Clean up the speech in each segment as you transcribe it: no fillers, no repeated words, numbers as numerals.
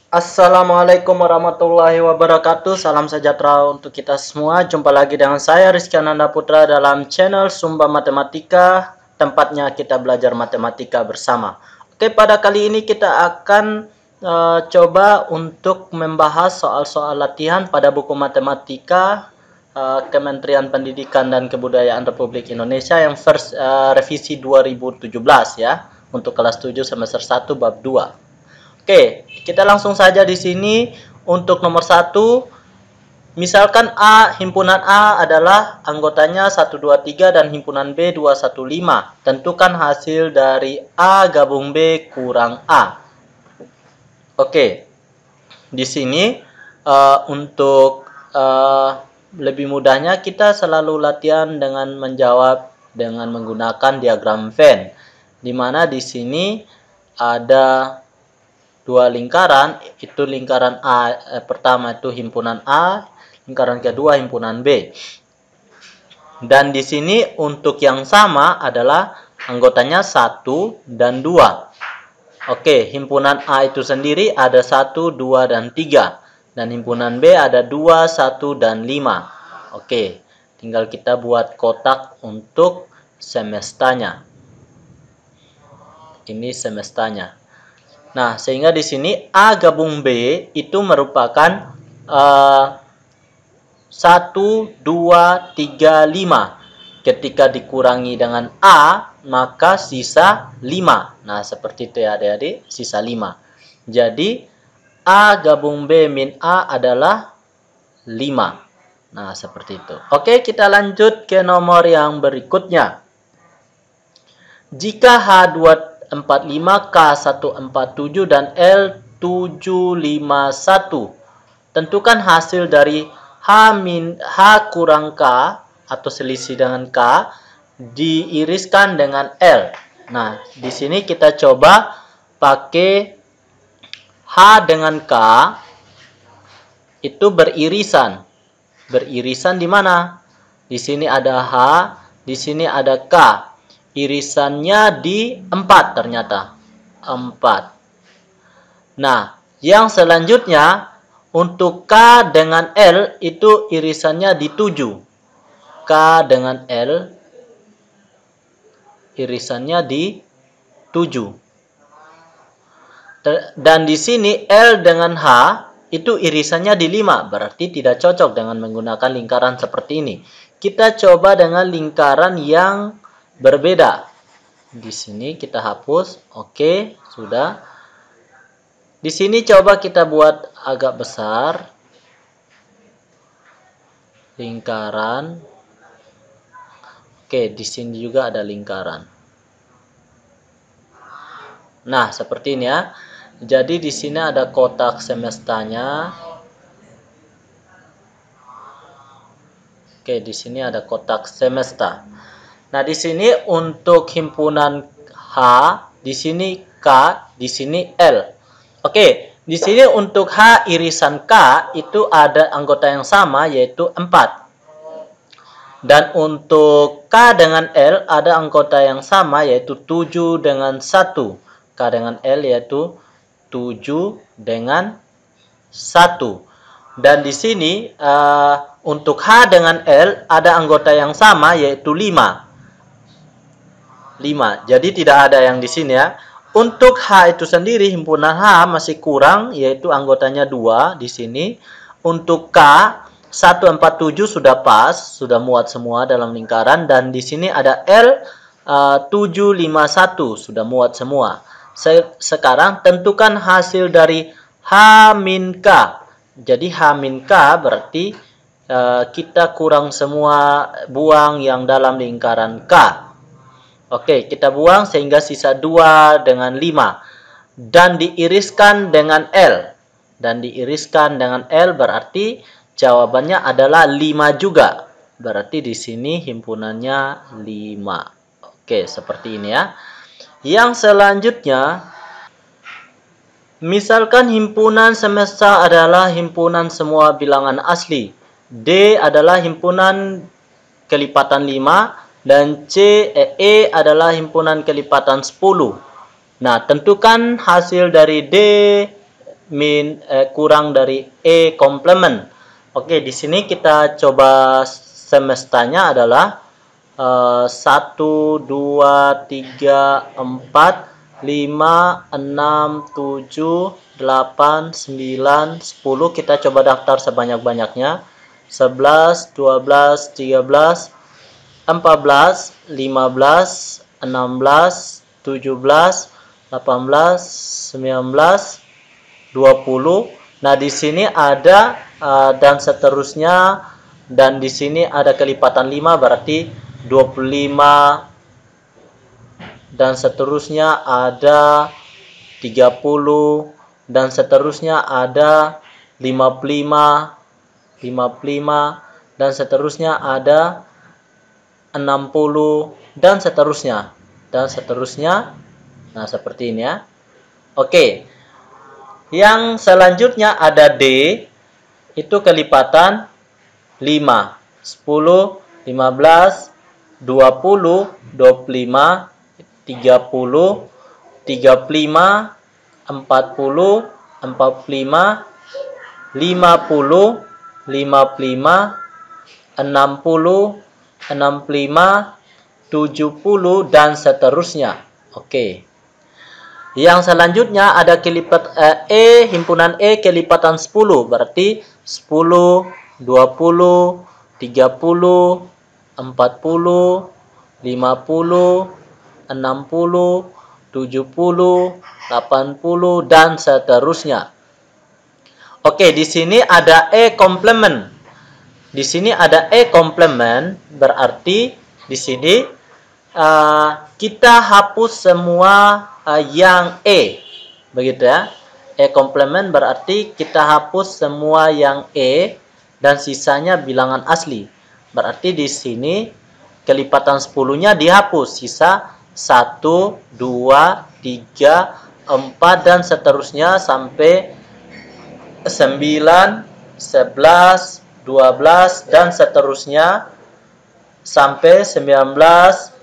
Assalamualaikum warahmatullahi wabarakatuh. Salam sejahtera untuk kita semua. Jumpa lagi dengan saya Rizky Ananda Putra dalam channel Sumba Matematika. Tempatnya kita belajar matematika bersama. Oke, pada kali ini kita akan coba untuk membahas soal-soal latihan pada buku matematika Kementerian Pendidikan dan Kebudayaan Republik Indonesia yang revisi 2017 ya, untuk kelas 7 semester 1 bab 2. Oke, kita langsung saja di sini untuk nomor 1. Misalkan himpunan A adalah anggotanya 123 dan himpunan B 215. Tentukan hasil dari A gabung B kurang A. Oke, di sini untuk lebih mudahnya kita selalu latihan dengan menjawab dengan menggunakan diagram Venn, di mana di sini ada dua lingkaran, itu lingkaran A pertama itu himpunan A, lingkaran kedua himpunan B. Dan di sini untuk yang sama adalah anggotanya 1 dan 2. Oke, himpunan A itu sendiri ada 1, 2, dan 3. Dan himpunan B ada 2, 1, dan 5. Oke, tinggal kita buat kotak untuk semestanya. Ini semestanya. Nah, sehingga di sini A gabung B itu merupakan 1, 2, 3, 5. Ketika dikurangi dengan A, maka sisa 5. Nah, seperti itu ya adik-adik, sisa 5. Jadi, A gabung B min A adalah 5. Nah, seperti itu. Oke, kita lanjut ke nomor yang berikutnya. Jika H245, K147, dan L751. Tentukan hasil dari H kurang K atau selisih dengan K diiriskan dengan L. Nah, di sini kita coba pakai H dengan K itu beririsan. Beririsan di mana? Di sini ada H, di sini ada K. Irisannya di 4 ternyata. 4. Nah, yang selanjutnya untuk K dengan L itu irisannya di 7. K dengan L irisannya di 7. Dan di sini L dengan H itu irisannya di 5. Berarti tidak cocok dengan menggunakan lingkaran seperti ini. Kita coba dengan lingkaran yang berbeda. Di sini kita hapus. Oke, sudah. Di sini coba kita buat agak besar. Lingkaran. Oke, di sini juga ada lingkaran. Nah, seperti ini ya. Jadi di sini ada kotak semestanya. Oke, di sini ada kotak semesta. Nah, di sini untuk himpunan H, di sini K, di sini L. Oke, di sini untuk H irisan K itu ada anggota yang sama yaitu 4. Dan untuk K dengan L ada anggota yang sama yaitu 7 dengan 1. K dengan L yaitu 7 dengan 1. Dan di sini untuk H dengan L ada anggota yang sama yaitu 5. 5. Jadi tidak ada yang di sini ya. Untuk H itu sendiri himpunan H masih kurang yaitu anggotanya 2 di sini. Untuk K 147 sudah pas, sudah muat semua dalam lingkaran, dan di sini ada L 751 sudah muat semua. Sekarang tentukan hasil dari H min K. Jadi H min K berarti kita kurang semua, buang yang dalam lingkaran K. Oke, kita buang sehingga sisa 2 dengan 5. Dan diiriskan dengan L. Dan diiriskan dengan L berarti jawabannya adalah 5 juga. Berarti di sini himpunannya 5. Oke, seperti ini ya. Yang selanjutnya, misalkan himpunan semesta adalah himpunan semua bilangan asli. D adalah himpunan kelipatan 5. Dan E adalah himpunan kelipatan 10. Nah, tentukan hasil dari D kurang dari E komplement. Oke, di sini kita coba semestanya adalah 1, 2, 3, 4, 5, 6, 7, 8, 9, 10. Kita coba daftar sebanyak-banyaknya. 11, 12, 13, 14, 15, 16, 17, 18, 19, 20. Nah, di sini ada dan seterusnya, dan di sini ada kelipatan 5 berarti 25, dan seterusnya ada 30, dan seterusnya ada 55, dan seterusnya ada 60, dan seterusnya. Nah, seperti ini ya. Oke. Yang selanjutnya ada D, itu kelipatan 5, 10, 15, 20, 25, 30, 35, 40, 45, 50, 55, 60, 65, 70, dan seterusnya. Oke. Yang selanjutnya ada himpunan E kelipatan 10, berarti 10, 20, 30, 40, 50, 60, 70, 80, dan seterusnya. Oke, di sini ada E komplement. Berarti di sini kita hapus semua yang E, begitu ya. E komplement berarti kita hapus semua yang E dan sisanya bilangan asli. Berarti di sini kelipatan 10-nya dihapus, sisa 1, 2, 3, 4, dan seterusnya sampai 9, 11, 12, dan seterusnya sampai 19,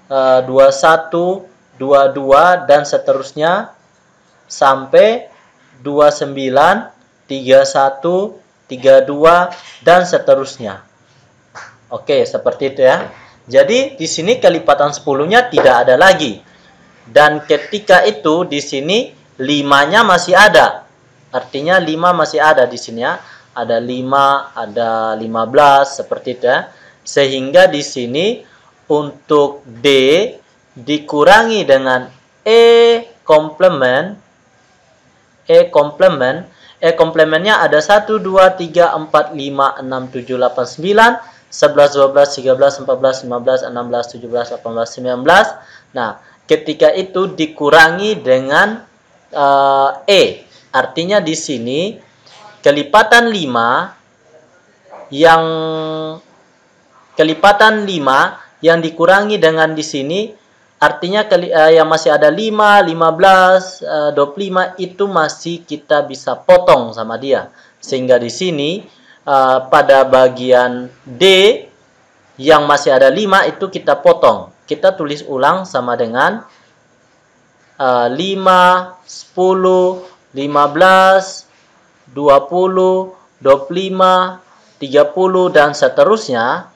21, 22, dan seterusnya sampai 29, 31, 32, dan seterusnya. Oke, seperti itu ya. Jadi di sini kelipatan 10-nya tidak ada lagi. Dan ketika itu di sini 5-nya masih ada. Artinya 5 masih ada di sini ya. Ada 5, ada 15, seperti itu ya. Sehingga di sini untuk D dikurangi dengan E komplementnya ada 1, 2, 3, 4, 5, 6, 7, 8, 9, 11, 12, 13, 14, 15, 16, 17, 18, 19. Nah, ketika itu dikurangi dengan E. Artinya di sini kelipatan 5 yang dikurangi dengan di sini, artinya yang masih ada 5, 15, 25 itu masih kita bisa potong sama dia. Sehingga di sini pada bagian D yang masih ada 5 itu kita potong. Kita tulis ulang sama dengan 5, 10, 15, 20, 25, 30, dan seterusnya.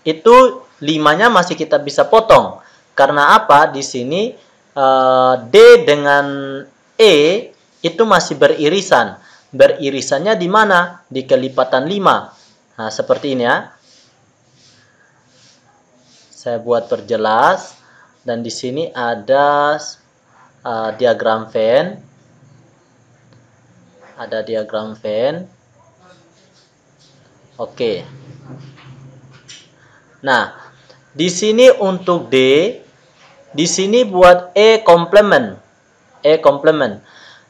Itu 5-nya masih kita bisa potong. Karena apa? Di sini D dengan E itu masih beririsan. Beririsannya di mana? Di kelipatan 5. Nah, seperti ini ya. Saya buat perjelas. Dan di sini ada diagram Venn. Ada diagram Venn. Oke. Nah, di sini untuk D, di sini buat E komplement.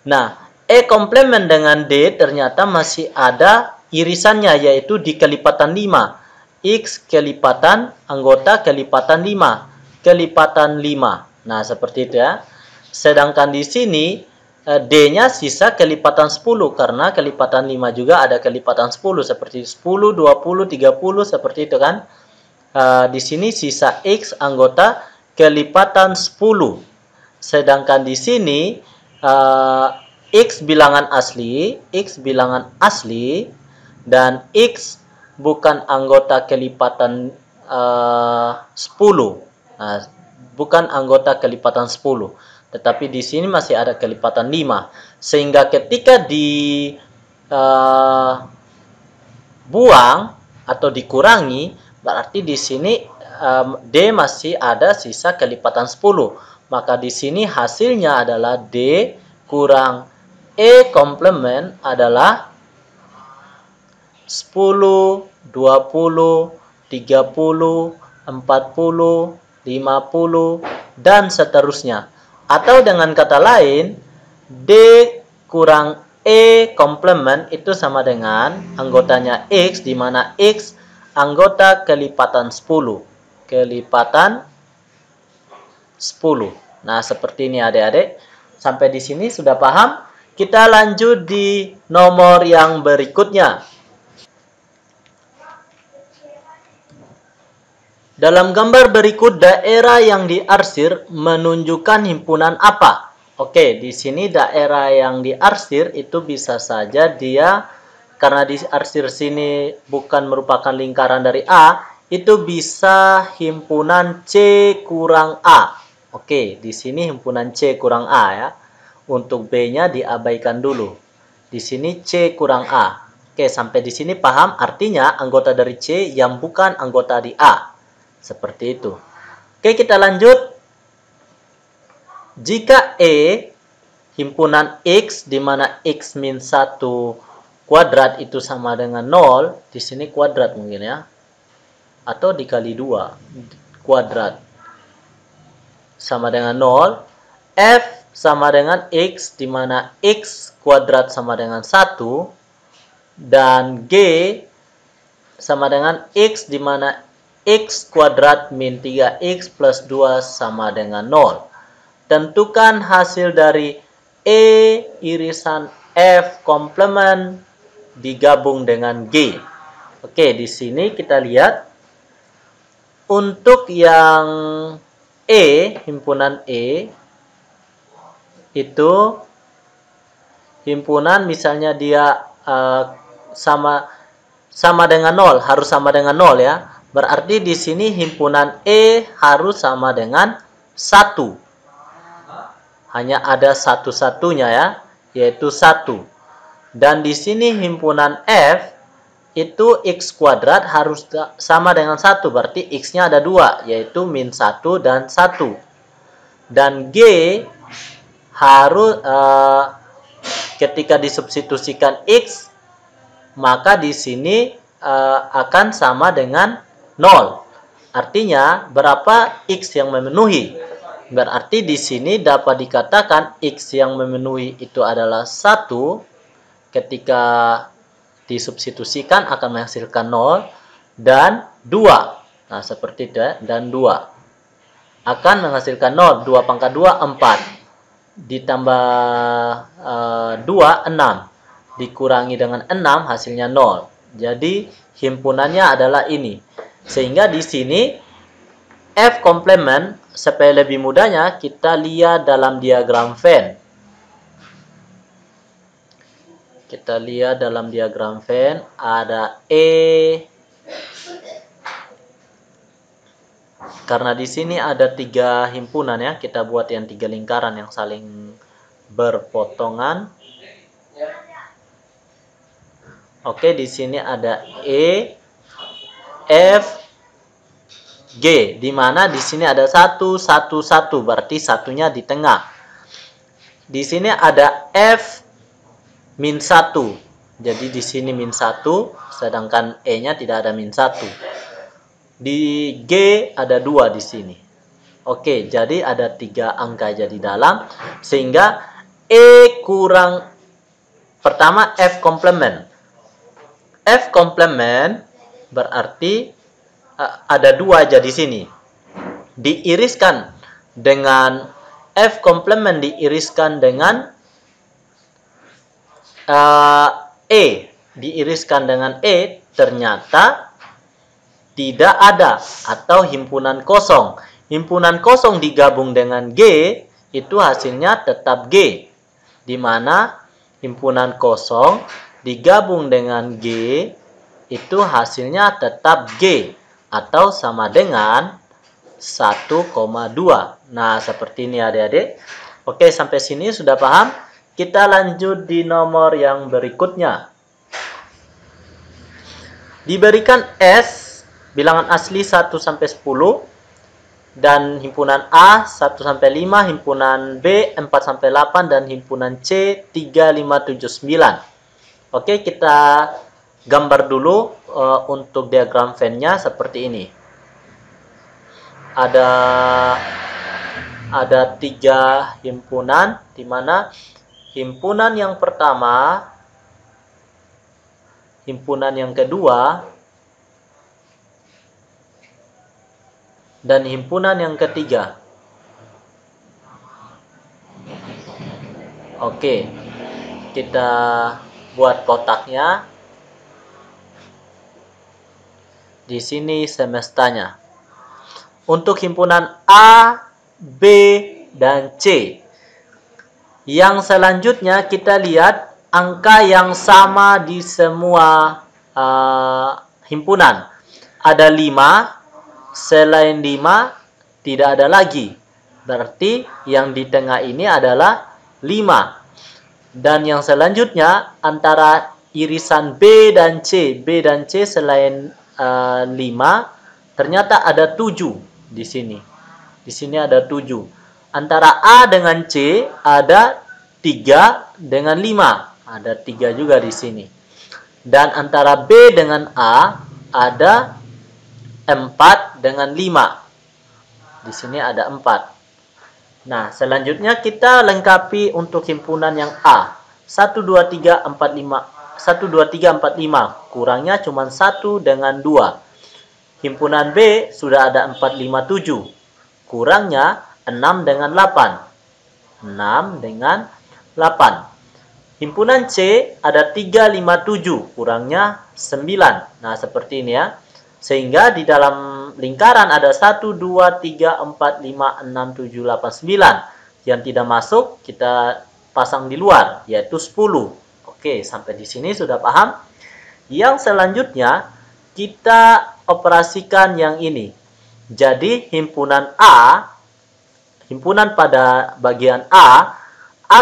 Nah, E komplement dengan D ternyata masih ada irisannya, yaitu di kelipatan 5. X kelipatan anggota kelipatan 5. Kelipatan 5. Nah, seperti itu ya. Sedangkan di sini D-nya sisa kelipatan 10, karena kelipatan 5 juga ada kelipatan 10, seperti 10, 20, 30, seperti itu kan. Di sini sisa X anggota kelipatan 10. Sedangkan di sini X bilangan asli, dan X bukan anggota kelipatan 10. Nah, bukan anggota kelipatan 10. Tetapi di sini masih ada kelipatan 5. Sehingga ketika buang atau dikurangi, berarti di sini D masih ada sisa kelipatan 10. Maka di sini hasilnya adalah D kurang E komplement adalah 10, 20, 30, 40, 50, dan seterusnya. Atau dengan kata lain, D kurang E komplement itu sama dengan anggotanya X, di mana X anggota kelipatan 10. Kelipatan 10. Nah, seperti ini adik-adik. Sampai di sini sudah paham? Kita lanjut di nomor yang berikutnya. Dalam gambar berikut, daerah yang diarsir menunjukkan himpunan apa? Oke, di sini daerah yang diarsir itu bisa saja dia, karena diarsir sini bukan merupakan lingkaran dari A, itu bisa himpunan C kurang A. Oke, di sini himpunan C kurang A ya. Untuk B-nya diabaikan dulu. Di sini C kurang A. Oke, sampai di sini paham? Artinya anggota dari C yang bukan anggota di A. Seperti itu. Oke, kita lanjut. Jika E himpunan X, di mana X min 1 kuadrat itu sama dengan 0, di sini kuadrat mungkin ya. Atau dikali 2 kuadrat sama dengan 0. F sama dengan X, di mana X kuadrat sama dengan 1, dan G sama dengan X, di mana X kuadrat min 3X plus 2 sama dengan 0. Tentukan hasil dari E irisan F komplement digabung dengan G. Oke, di sini kita lihat. Untuk yang E, himpunan E, itu himpunan misalnya dia sama dengan 0, harus sama dengan 0 ya. Berarti di sini himpunan E harus sama dengan 1. Hanya ada satu-satunya ya, yaitu 1. Dan di sini himpunan F itu X kuadrat harus sama dengan 1. Berarti X-nya ada 2, yaitu min 1 dan 1. Dan G harus ketika disubstitusikan X, maka di sini akan sama dengan 0. Artinya berapa X yang memenuhi? Berarti di sini dapat dikatakan X yang memenuhi itu adalah 1. Ketika disubstitusikan akan menghasilkan 0 dan 2. Nah, seperti itu ya, dan 2. Akan menghasilkan 0, 2 pangkat 2, 4. Ditambah 2, 6. Dikurangi dengan 6, hasilnya 0. Jadi, himpunannya adalah ini. Sehingga di sini, F komplement, supaya lebih mudahnya, kita lihat dalam diagram Venn. Kita lihat dalam diagram Venn, ada E. Karena di sini ada 3 himpunan ya, kita buat yang 3 lingkaran yang saling berpotongan. Oke, di sini ada E, F, G, di mana di sini ada 1, 1, 1, berarti satunya di tengah. Di sini ada F min 1. Jadi di sini min 1, sedangkan E-nya tidak ada min 1. Di G ada 2 di sini. Oke, jadi ada 3 angka jadi dalam. Sehingga E kurang, pertama F komplement. F komplement berarti ada 2 jadi sini. Diiriskan dengan F komplement diiriskan dengan E. Diiriskan dengan E, ternyata tidak ada atau himpunan kosong. Himpunan kosong digabung dengan G, itu hasilnya tetap G. di mana himpunan kosong digabung dengan G itu hasilnya tetap G atau sama dengan 1,2. Nah, seperti ini adik-adik. Oke, sampai sini sudah paham? Kita lanjut di nomor yang berikutnya. Diberikan S, bilangan asli 1 sampai 10, dan himpunan A 1 sampai 5, himpunan B 4 sampai 8, dan himpunan C 3, 5, 7, 9. Oke, kita gambar dulu untuk diagram Venn-nya seperti ini. Ada 3 himpunan, di mana himpunan yang pertama, himpunan yang kedua, dan himpunan yang ketiga. Oke, kita buat kotaknya. Di sini semestanya. Untuk himpunan A, B, dan C. Yang selanjutnya kita lihat angka yang sama di semua himpunan. Ada 5, selain 5 tidak ada lagi. Berarti yang di tengah ini adalah 5. Dan yang selanjutnya antara irisan B dan C. B dan C selain 5 ternyata ada 7 di sini. Di sini ada 7. Antara A dengan C ada 3 dengan 5. Ada 3 juga di sini. Dan antara B dengan A ada 4 dengan 5. Di sini ada 4. Nah, selanjutnya kita lengkapi untuk himpunan yang A. 1, 2, 3, 4, 5. 1, 2, 3, 4, 5. Kurangnya cuma 1 dengan 2. Himpunan B sudah ada 4, 5, 7. Kurangnya 6 dengan 8. 6 dengan 8. Himpunan C ada 3, 5, 7. Kurangnya 9. Nah, seperti ini ya. Sehingga di dalam lingkaran ada 1, 2, 3, 4, 5, 6, 7, 8, 9. Yang tidak masuk kita pasang di luar, yaitu 10. Oke, sampai di sini sudah paham? Yang selanjutnya kita operasikan yang ini. Jadi himpunan A, himpunan pada bagian A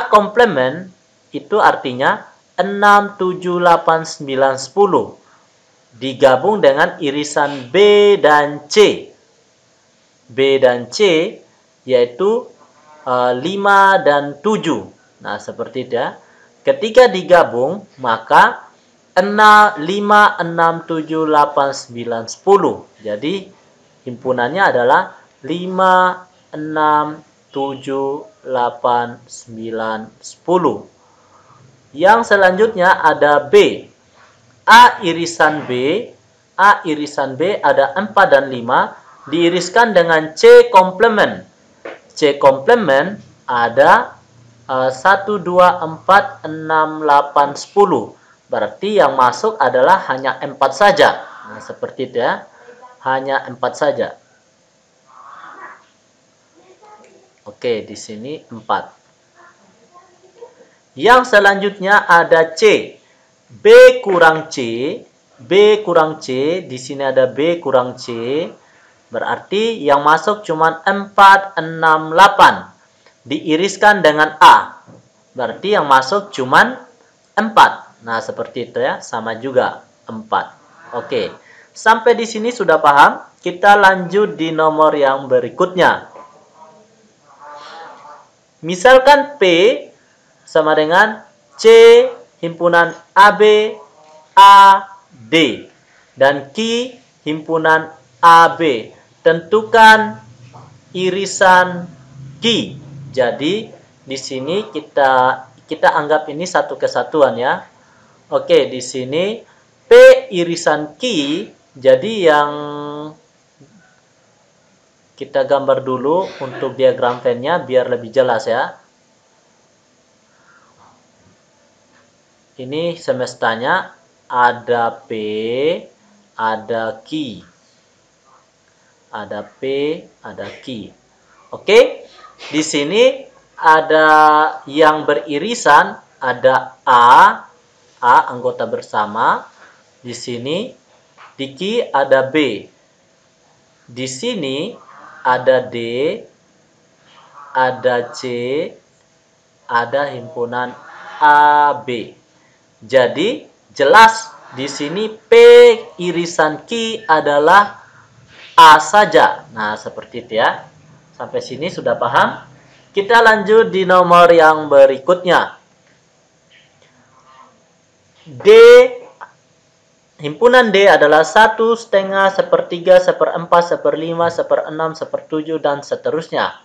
komplement itu artinya 6, 7, 8, 9, 10. Digabung dengan irisan B dan C. B dan C yaitu 5 dan 7. Nah, seperti itu ya. Ketika digabung, maka 5, 6, 7, 8, 9, 10. Jadi, himpunannya adalah 5, 6, 7, 8, 9, 10. Yang selanjutnya ada B. A irisan B ada 4 dan 5 diiriskan dengan C komplement. C komplement ada 1, 2, 4, 6, 8, 10. Berarti yang masuk adalah hanya 4 saja. Nah, seperti itu ya. Hanya 4 saja. Oke, di sini 4. Yang selanjutnya ada C. B kurang C, di sini ada B kurang C, berarti yang masuk cuma 4, 6, 8. Diiriskan dengan A, berarti yang masuk cuma 4. Nah, seperti itu ya, sama juga 4. Oke, sampai di sini sudah paham? Kita lanjut di nomor yang berikutnya. Misalkan P sama dengan C himpunan AB, AD, dan Q himpunan AB. Tentukan irisan Q. Jadi di sini kita anggap ini satu kesatuan ya. Oke, di sini P irisan Q. Jadi yang kita gambar dulu untuk diagram Venn-nya biar lebih jelas ya. Ini semestanya ada P, ada Q. Ada P, ada Q. Oke, di sini ada yang beririsan, ada A anggota bersama. Di sini di Q ada B. Di sini ada D, ada C, ada himpunan AB. Jadi jelas di sini P irisan Q adalah A saja. Nah, seperti itu ya. Sampai sini sudah paham? Kita lanjut di nomor yang berikutnya. D, himpunan D adalah 1/2, 1/3, 1/4, 1/5, 1/6, 1/7, dan seterusnya.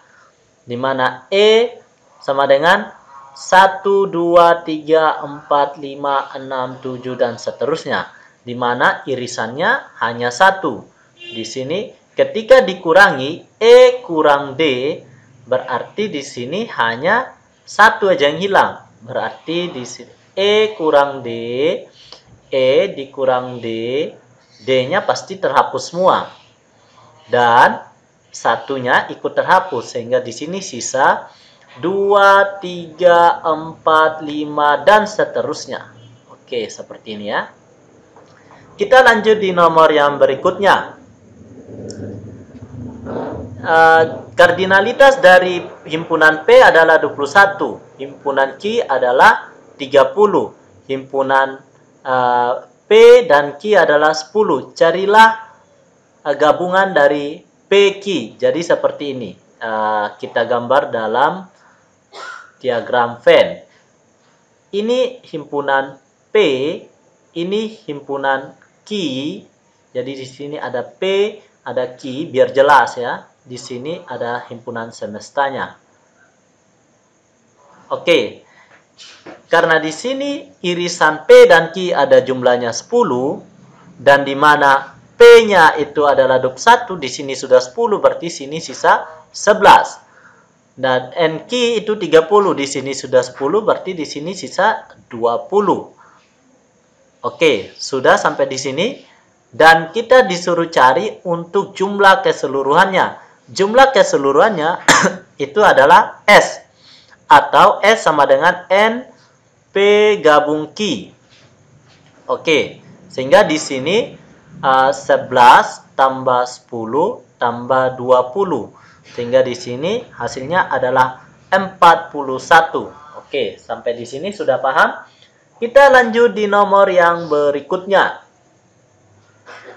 Di mana E sama dengan 1, 2, 3, 4, 5, 6, 7, dan seterusnya. Di mana irisannya hanya 1. Di sini ketika dikurangi E kurang D, berarti di sini hanya 1 aja yang hilang. Berarti di sini E kurang D, E dikurang D, D-nya pasti terhapus semua. Dan satunya ikut terhapus, sehingga di sini sisa 2, 3, 4, 5, dan seterusnya. Oke, seperti ini ya. Kita lanjut di nomor yang berikutnya. Kardinalitas dari himpunan P adalah 21, himpunan Q adalah 30, himpunan P dan Q adalah 10. Carilah gabungan dari PQ. Jadi seperti ini. Kita gambar dalam diagram Venn. Ini himpunan P, ini himpunan Q. Jadi di sini ada P, ada Q, biar jelas ya. Di sini ada himpunan semestanya. Oke. Karena di sini irisan P dan Q ada jumlahnya 10, dan di mana P-nya itu adalah 21, di sini sudah 10, berarti sini sisa 11. Dan NQ itu 30, di sini sudah 10, berarti di sini sisa 20. Oke, sudah sampai di sini. Dan kita disuruh cari untuk jumlah keseluruhannya. Jumlah keseluruhannya itu adalah S. Atau S sama dengan N P gabung Q. Oke, sehingga di sini 11 tambah 10 tambah 20. Sehingga di sini hasilnya adalah 41. Oke, sampai di sini sudah paham? Kita lanjut di nomor yang berikutnya.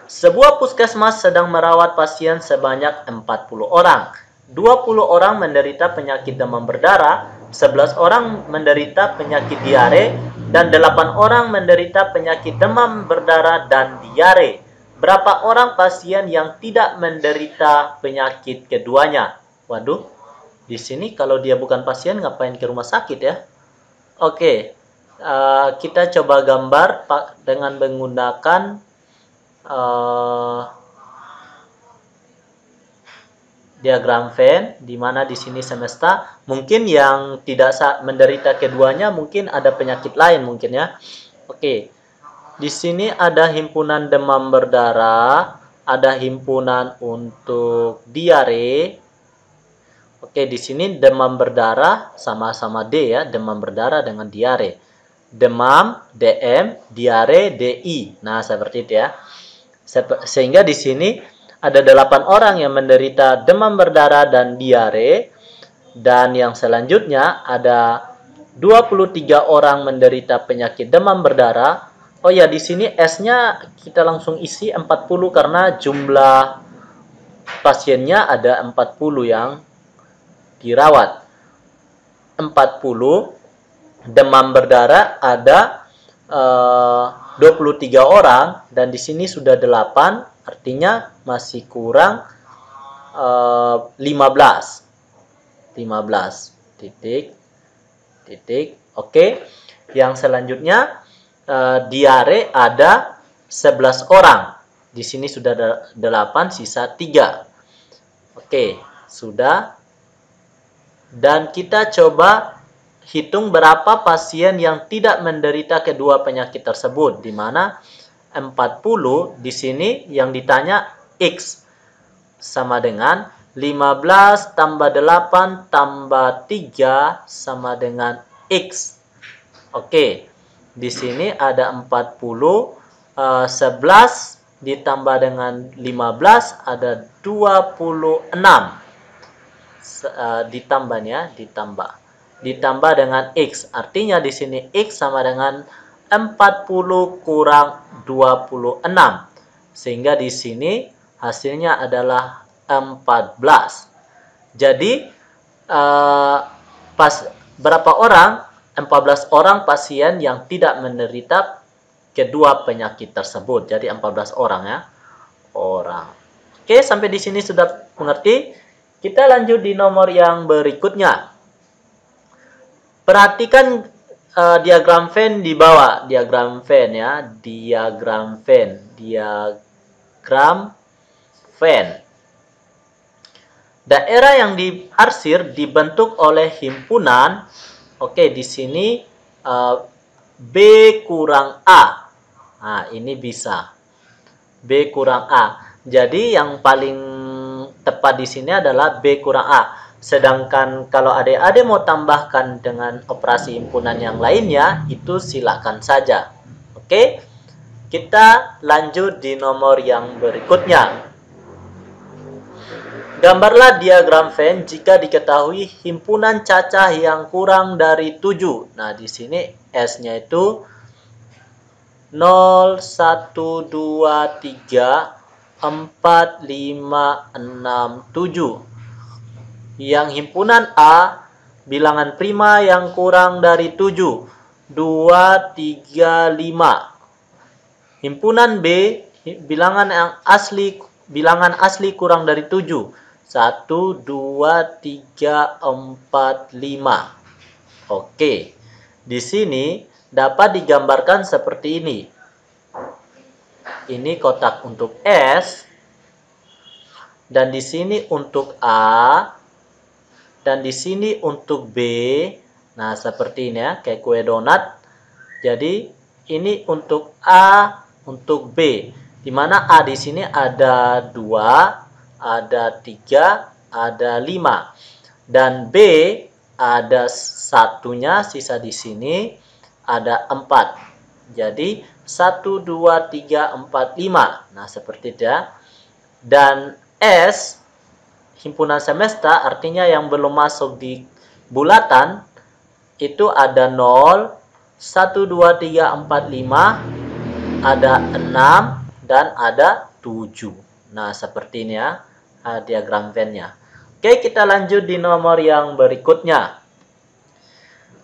Sebuah puskesmas sedang merawat pasien sebanyak 40 orang. 20 orang menderita penyakit demam berdarah, 11 orang menderita penyakit diare, dan 8 orang menderita penyakit demam berdarah dan diare. Berapa orang pasien yang tidak menderita penyakit keduanya? Waduh, di sini kalau dia bukan pasien ngapain ke rumah sakit ya? Oke, kita coba gambar dengan menggunakan diagram Venn, di mana di sini semesta. Mungkin yang tidak menderita keduanya mungkin ada penyakit lain mungkin ya. Oke. Di sini ada himpunan demam berdarah, ada himpunan untuk diare. Oke, di sini demam berdarah sama-sama D ya, demam berdarah dengan diare. Demam DM, diare DI. Nah, seperti itu ya. Sehingga di sini ada 8 orang yang menderita demam berdarah dan diare, dan yang selanjutnya ada 23 orang menderita penyakit demam berdarah. Oh ya, di sini S-nya kita langsung isi 40 karena jumlah pasiennya ada 40 yang dirawat. 40 demam berdarah ada 23 orang, dan di sini sudah 8, artinya masih kurang 15 titik. Oke, yang selanjutnya diare ada 11 orang, di sini sudah 8, sisa 3. Oke, sudah. Dan kita coba hitung berapa pasien yang tidak menderita kedua penyakit tersebut, di mana 40 di sini yang ditanya X sama dengan 15 tambah 8 tambah 3 sama dengan X. Oke, di sini ada 40, 11 ditambah dengan 15 ada 26. Ditambah dengan X. Artinya di sini X sama dengan 40 kurang 26. Sehingga di sini hasilnya adalah 14. Jadi berapa orang? 14 orang pasien yang tidak menderita kedua penyakit tersebut. Jadi 14 orang ya. Oke, sampai di sini sudah mengerti? Kita lanjut di nomor yang berikutnya. Perhatikan diagram Venn di bawah. Diagram Venn ya. Diagram Venn. Daerah yang diarsir dibentuk oleh himpunan. Oke, di sini B kurang A. Nah, ini bisa. B kurang A. Jadi yang paling tepat di sini adalah B kurang A. Sedangkan kalau adik-adik mau tambahkan dengan operasi himpunan yang lainnya, itu silakan saja. Oke, kita lanjut di nomor yang berikutnya. Gambarlah diagram Venn jika diketahui himpunan cacah yang kurang dari 7. Nah, di sini S-nya itu 0, 1, 2, 3, 4, 5, 6, 7. Yang himpunan A, bilangan prima yang kurang dari 7. 2, 3, 5. Himpunan B, bilangan asli kurang dari 7. 1, 2, 3, 4, 5. Oke. Di sini dapat digambarkan seperti ini. Ini kotak untuk S. Dan di sini untuk A. Dan di sini untuk B. Nah, seperti ini ya, kayak kue donat. Jadi, ini untuk A, untuk B. Di mana A di sini ada 2. Ada 3, ada 5. Dan B ada satunya, sisa di sini ada 4. Jadi 1, 2, 3, 4, 5. Nah, seperti itu ya. Dan S, himpunan semesta, artinya yang belum masuk di bulatan, itu ada 0, 1, 2, 3, 4, 5, ada 6, dan ada 7. Nah, seperti ini ya. Diagram Venn-nya. Oke, kita lanjut di nomor yang berikutnya.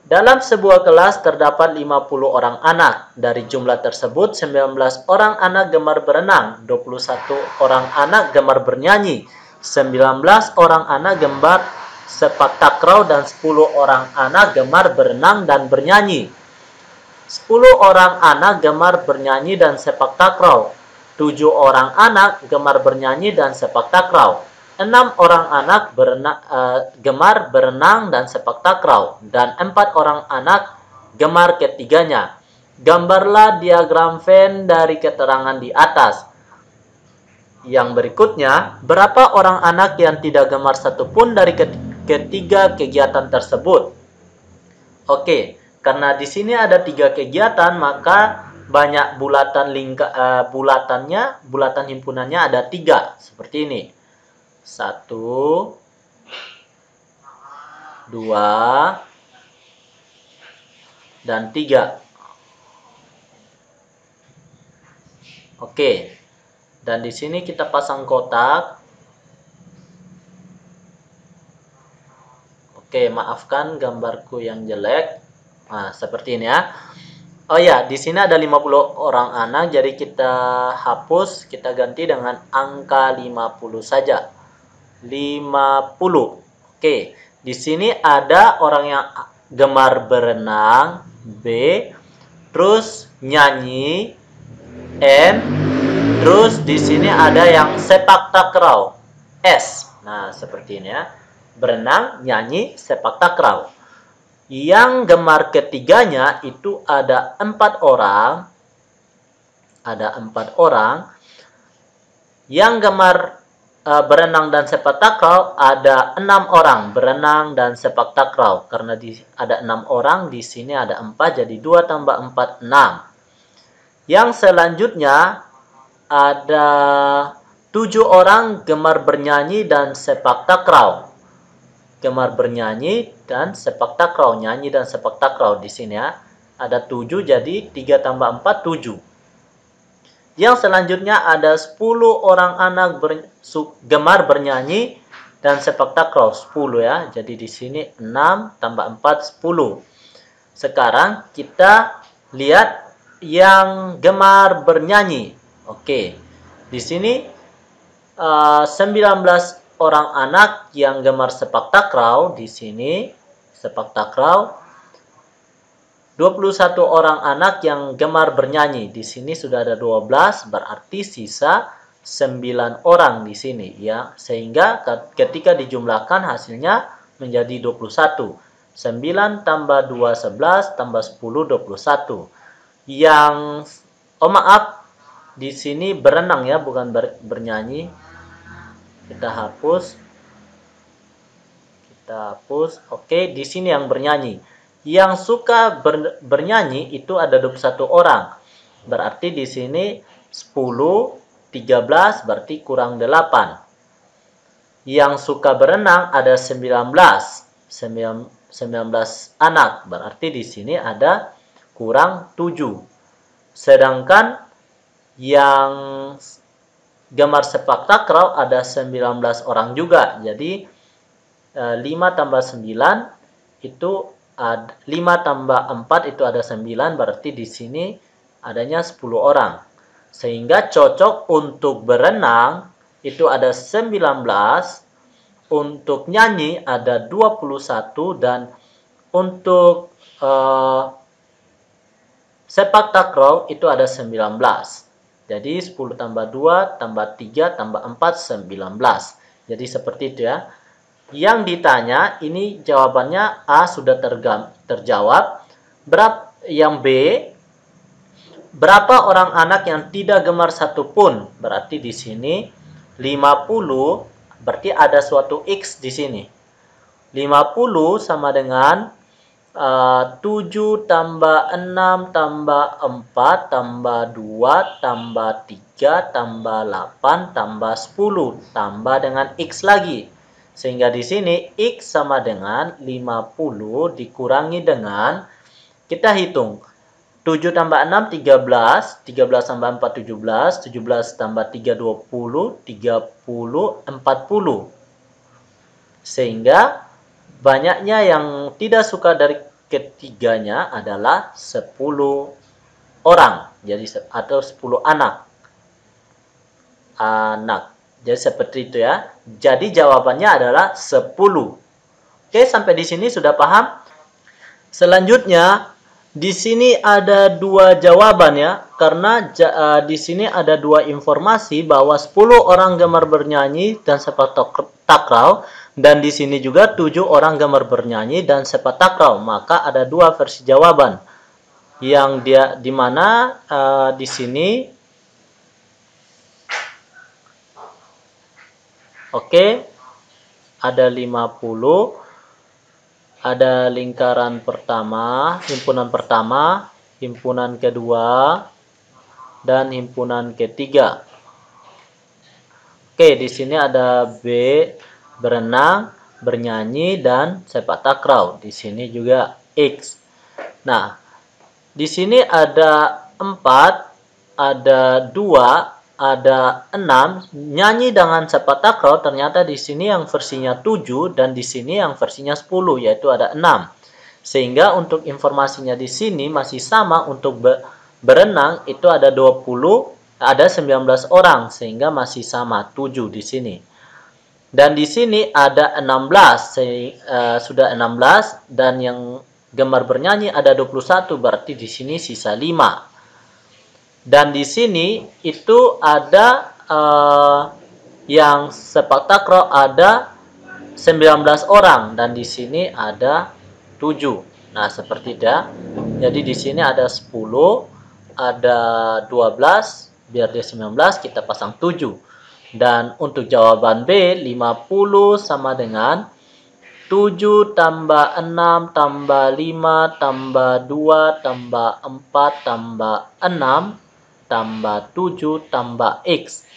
Dalam sebuah kelas terdapat 50 orang anak. Dari jumlah tersebut, 19 orang anak gemar berenang, 21 orang anak gemar bernyanyi, 19 orang anak gemar sepak takraw, dan 10 orang anak gemar berenang dan bernyanyi. 10 orang anak gemar bernyanyi dan sepak takraw. 7 orang anak gemar bernyanyi dan sepak takraw. 6 orang anak gemar berenang dan sepak takraw. Dan 4 orang anak gemar ketiganya. Gambarlah diagram Venn dari keterangan di atas. Yang berikutnya, berapa orang anak yang tidak gemar satupun dari ketiga kegiatan tersebut? Oke, karena di sini ada 3 kegiatan, maka banyak bulatan bulatan himpunannya ada 3 seperti ini. 1, 2, dan 3. Oke. Dan di sini kita pasang kotak. Oke, maafkan gambarku yang jelek. Nah, seperti ini ya. Oh ya, di sini ada 50 orang anak, jadi kita hapus, kita ganti dengan angka 50 saja. 50. Oke, di sini ada orang yang gemar berenang, B, terus nyanyi, N, terus di sini ada yang sepak takraw, S. Nah, seperti ini ya. Berenang, nyanyi, sepak takraw. Yang gemar ketiganya itu ada 4 orang. Ada 4 orang. Yang gemar berenang dan sepak takraw ada 6 orang berenang dan sepak takraw. Karena ada 6 orang, di sini ada 4, jadi 2 tambah 4, 6. Yang selanjutnya ada 7 orang gemar bernyanyi dan sepak takraw. Gemar bernyanyi dan sepak takraw. Nyanyi dan sepak takraw di sini ya. Ada 7, jadi 3 tambah 4, 7. Yang selanjutnya ada 10 orang anak gemar bernyanyi dan sepak takraw. 10 ya. Jadi di sini 6 tambah 4, 10. Sekarang kita lihat yang gemar bernyanyi. Oke. Di sini 19 orang anak yang gemar sepak takraw. Di sini sepak takraw. 21 orang anak yang gemar bernyanyi. Di sini sudah ada 12, berarti sisa 9 orang di sini ya. Sehingga ketika dijumlahkan hasilnya menjadi 21. 9 tambah 2 11 tambah 10 21. Yang maaf, di sini berenang ya, bukan bernyanyi. Kita hapus. Oke, di sini yang bernyanyi. Yang suka bernyanyi itu ada 21 orang. Berarti di sini 10, 13, berarti kurang 8. Yang suka berenang ada 19 anak. Berarti di sini ada kurang 7. Sedangkan yang gemar sepak takraw ada 19 orang juga. Jadi 5 tambah 9 itu 5 tambah 4 itu ada 9, berarti di sini adanya 10 orang. Sehingga cocok untuk berenang itu ada 19, untuk nyanyi ada 21, dan untuk sepak takraw itu ada 19. Jadi 10 tambah 2 tambah 3 tambah 4, 19. Jadi seperti itu ya. Yang ditanya ini jawabannya A sudah terjawab. Yang B, berapa orang anak yang tidak gemar satupun? Berarti di sini 50, berarti ada suatu X di sini. 50 sama dengan 7 tambah 6 tambah 4 tambah 2 tambah 3 tambah 8 tambah 10 tambah dengan X lagi. Sehingga di sini X sama dengan 50 dikurangi dengan, kita hitung, 7 tambah 6, 13, 13 tambah 4, 17, 17 tambah 3, 20, 30, 40. Sehingga banyaknya yang tidak suka dari ketiganya adalah 10 orang. Jadi atau 10 anak. Jadi seperti itu ya. Jadi jawabannya adalah 10. Oke, sampai di sini sudah paham? Selanjutnya, di sini ada 2 jawaban ya. Karena di sini ada 2 informasi bahwa 10 orang gemar bernyanyi dan sepak takraw. Dan di sini juga 7 orang gemar bernyanyi dan sepak takraw. Maka ada 2 versi jawaban. Yang di mana di sini oke, ada 50, ada lingkaran pertama, himpunan kedua, dan himpunan ketiga. Oke, di sini ada B, berenang, bernyanyi, dan sepak takraw. Di sini juga X. Nah, di sini ada 4, ada 2, ada 6, nyanyi dengan sepak takraw ternyata di sini yang versinya 7 dan di sini yang versinya 10, yaitu ada 6. Sehingga untuk informasinya di sini masih sama. Untuk berenang itu ada 20, ada 19 orang sehingga masih sama 7 di sini. Dan di sini ada 16, sudah 16, dan yang gemar bernyanyi ada 21, berarti di sini sisa 5. Dan di sini itu ada yang sepak takraw ada 19 orang dan di sini ada 7. Nah, seperti itu ya. Jadi di sini ada 10, ada 12, biar dia 19 kita pasang 7. Dan untuk jawaban B, 50 sama dengan 7 tambah 6 tambah 5 tambah 2 tambah 4 tambah 6 tambah 7 tambah X.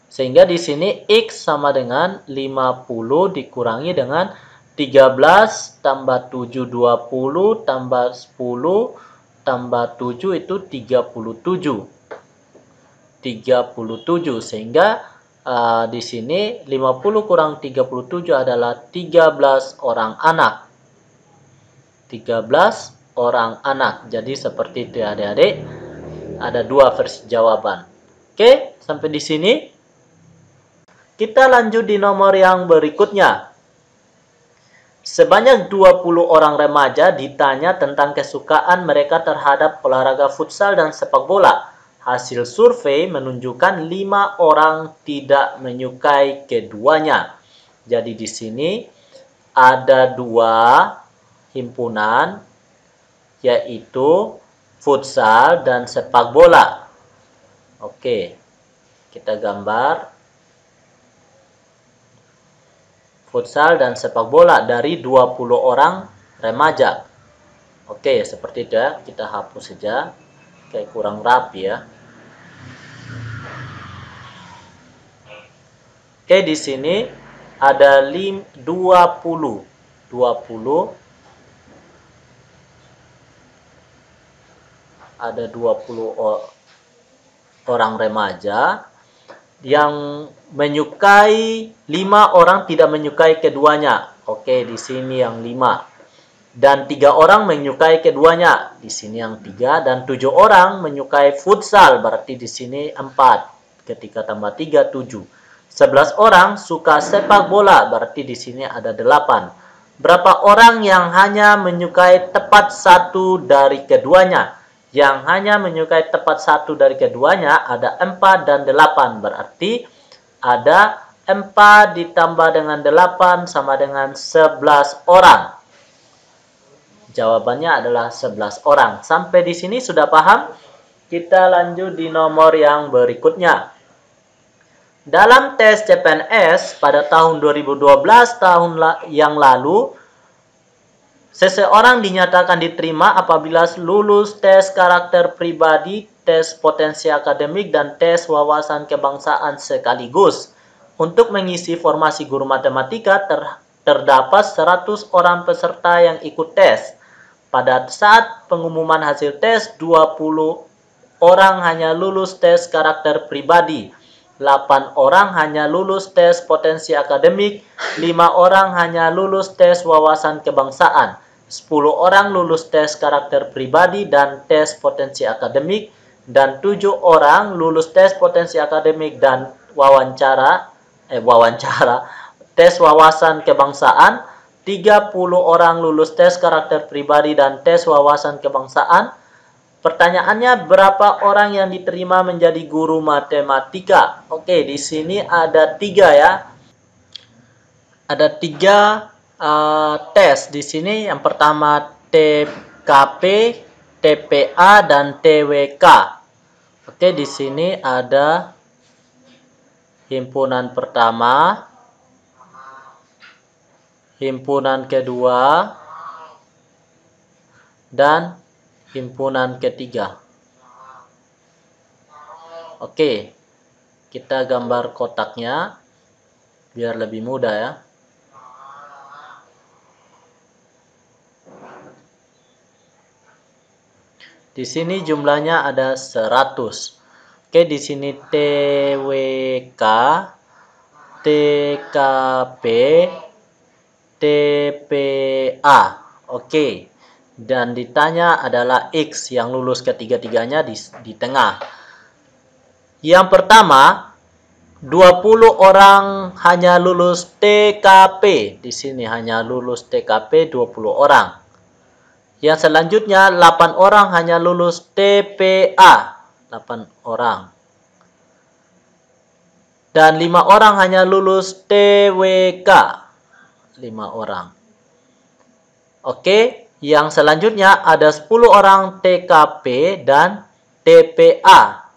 Sehingga di sini X sama dengan 50 dikurangi dengan 13 tambah 7, 20 tambah 10 tambah 7 itu 37. 37, sehingga di sini 50 kurang 37 adalah 13 orang anak. 13 orang anak. Jadi seperti itu ya adik-adik. Ada dua versi jawaban. Oke, sampai di sini. Kita lanjut di nomor yang berikutnya. Sebanyak 20 orang remaja ditanya tentang kesukaan mereka terhadap olahraga futsal dan sepak bola. Hasil survei menunjukkan 5 orang tidak menyukai keduanya. Jadi di sini ada dua himpunan, yaitu futsal dan sepak bola. Oke, kita gambar futsal dan sepak bola dari 20 orang remaja. Oke, seperti itu ya. Kita hapus saja. Kayak kurang rapi ya. Oke, di sini ada 20 ada 20 orang remaja yang menyukai, 5 orang tidak menyukai keduanya. Oke, di sini yang 5. Dan 3 orang menyukai keduanya. Di sini yang 3 dan 7 orang menyukai futsal, berarti di sini 4. Ketika tambah 3, 7. 11 orang suka sepak bola, berarti di sini ada 8. Berapa orang yang hanya menyukai tepat satu dari keduanya? Yang hanya menyukai tepat satu dari keduanya ada 4 dan 8. Berarti ada 4 ditambah dengan 8 sama dengan 11 orang. Jawabannya adalah 11 orang. Sampai di sini sudah paham? Kita lanjut di nomor yang berikutnya. Dalam tes CPNS pada tahun 2012 yang lalu, seseorang dinyatakan diterima apabila lulus tes karakter pribadi, tes potensi akademik, dan tes wawasan kebangsaan sekaligus. Untuk mengisi formasi guru matematika, terdapat 100 orang peserta yang ikut tes. Pada saat pengumuman hasil tes, 20 orang hanya lulus tes karakter pribadi. 8 orang hanya lulus tes potensi akademik, 5 orang hanya lulus tes wawasan kebangsaan, 10 orang lulus tes karakter pribadi dan tes potensi akademik, dan 7 orang lulus tes potensi akademik dan tes wawasan kebangsaan, 30 orang lulus tes karakter pribadi dan tes wawasan kebangsaan. Pertanyaannya, berapa orang yang diterima menjadi guru matematika? Oke, di sini ada 3 ya. Ada 3 tes di sini. Yang pertama TKP, TPA, dan TWK. Oke, di sini ada himpunan pertama, himpunan kedua, dan himpunan ketiga. Oke, kita gambar kotaknya biar lebih mudah ya. Di sini jumlahnya ada 100. Oke, di sini TWK, TKP, TPA. Oke. Dan ditanya adalah X yang lulus ketiga-tiganya di tengah. Yang pertama, 20 orang hanya lulus TKP. Di sini hanya lulus TKP 20 orang. Yang selanjutnya 8 orang hanya lulus TPA. 8 orang. Dan 5 orang hanya lulus TWK. 5 orang. Oke. Yang selanjutnya ada 10 orang TKP dan TPA.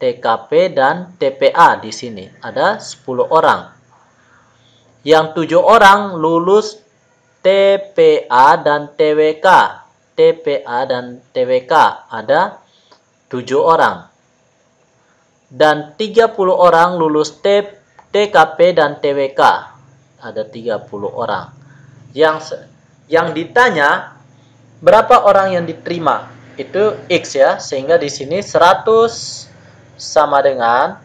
TKP dan TPA di sini. Ada 10 orang. Yang 7 orang lulus TPA dan TWK. TPA dan TWK ada 7 orang. Dan 30 orang lulus TKP dan TWK. Ada 30 orang. Yang ditanya berapa orang yang diterima? Itu X ya, sehingga di sini 100 sama dengan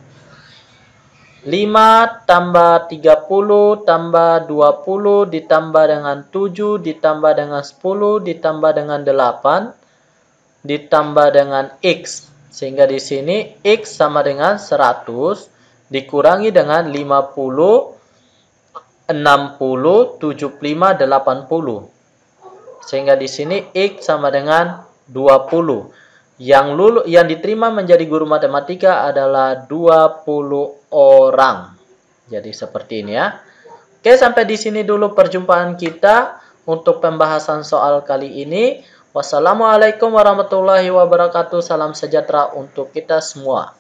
5 tambah 30 tambah 20 ditambah dengan 7 ditambah dengan 10 ditambah dengan 8 ditambah dengan X. Sehingga di sini X sama dengan 100 dikurangi dengan 50, 60, 75, 80. Sehingga di sini X sama dengan 20. Yang diterima menjadi guru matematika adalah 20 orang. Jadi seperti ini ya. Oke, sampai di sini dulu perjumpaan kita untuk pembahasan soal kali ini. Wassalamualaikum warahmatullahi wabarakatuh. Salam sejahtera untuk kita semua.